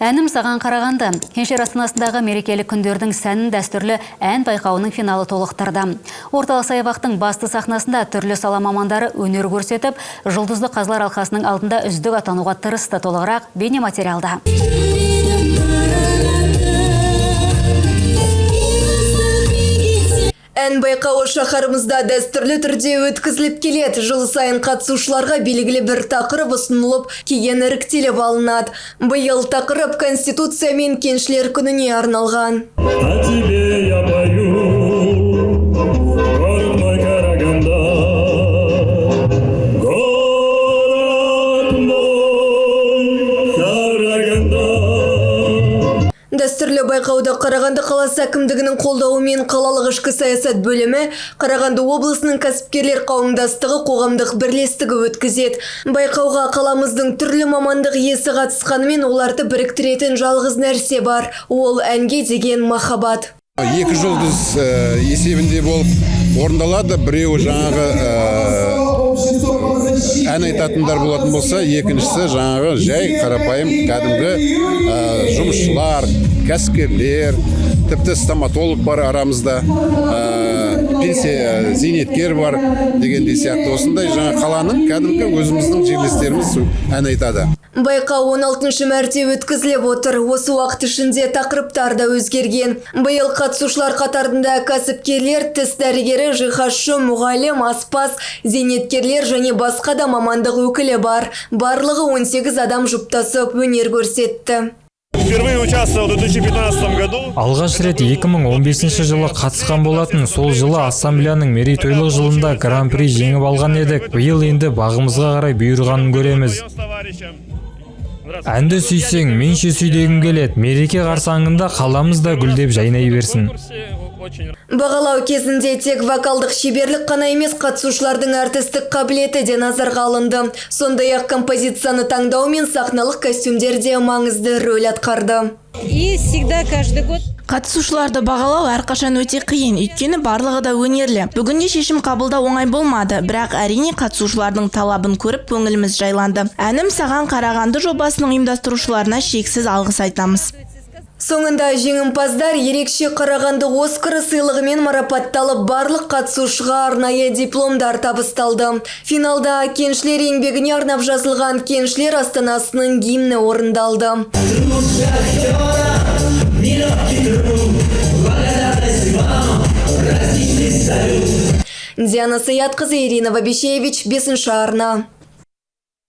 Әнім саған қарағанды. Кеншер астанасындағы мерекелік күндердің сәнін дәстүрлі ән байқауының финалы толықтырды. Орталық саябақтың басты сахнасында түрлі сала мамандары өнер көрсетіп, жұлдызды қазылар алқасының алдында үздік атануға тырысты. Толығырақ бейнематериалда. Ән байқауы шаһарымызда дәстүрлі түрде өткізіліп келеді. Жыл сайын қатысушыларға белгілі бір тақырып ұсынылып, кейін іріктеліп алынады. Биыл тақырып Конституция мен кеншілер күніне арналған. Дәстүрлі байқауды Қарағанды қаласы әкімдігінің қолдауымен қалалық ішкі саясат бөлімі, Қарағанды облысының кәсіпкерлер қауымдастығы қоғамдық бірлестігі өткізеді. Байқауға қаламыздың түрлі мамандық иесі қатысқанымен оларды біріктіретін жалғыз нәрсе бар. Ол әнге деген махаббат. Екі жұлдыз есебінде болып орындалады. Біреуі жаңағы ән айтатындар болатын болса, екіншісі жаңағы жай қарапайым кәдімгі жұмысшылар, кәсіпкерлер, тіпті стоматолог бар арамызда, пенсия зейнеткер бар дегендей сияқты. Осындай жаңа қаланың кәдімгі өзіміздің жерлестеріміз ән айтады. Байқау 16-шы мәрте өткізіліп отыр. Осы уақыт ішінде тақырыптар да өзгерген. Биыл қатысушылар қатарында кәсіпкерлер, тіс дәрігері, жиһазшы, мұғалім, аспаз, зейнеткерлер және басқа да мамандық өкілі бар. Барлығы 18 адам жұптасып өнер көрсетті. Впервые участвовал в 2015 году. Алғаш рет 2015 жылы қатысқан болатын. Сол жылы ассамблеяның мерейтойлық жылында гран-при жеңіп алған едік. Биыл енді бағымызға қарай бұйырғанын көреміз. Әнді сүйсең, менше сүйдегім келеді. Мереке қарсаңында қаламызда гүлдеп жайнай берсін. Бағалау кезінде тек вокалдық шеберлік қана емес, қатысушылардың артистік қабілеті де назарға алынды. Сондай-ақ композицияны таңдау мен сахналық костюмдер де маңызды рөл атқарды. И всегда каждый год қатысушыларды бағалау әрқашан өте қиын, өйткені барлығы да өнерлі. Бүгінде шешім қабылдау оңай болмады, бірақ әрине қатысушылардың талабын көріп көңіліміз жайланды. Әнім саған қарағанды жобасының ұйымдастырушыларына шексіз алғыс айтамыз. Соңында жеңімпаздар ерекше Қарағанды Оскары сыйлығымен марапатталып, барлық қатысушыға арнайы дипломдар табысталды. Финалда кеншілер еңбегіне арнап жазылған Кеншілер астанасының гимні орындалды. Диана Саятқызы, Ирина Вабишевич, 5-ші арна.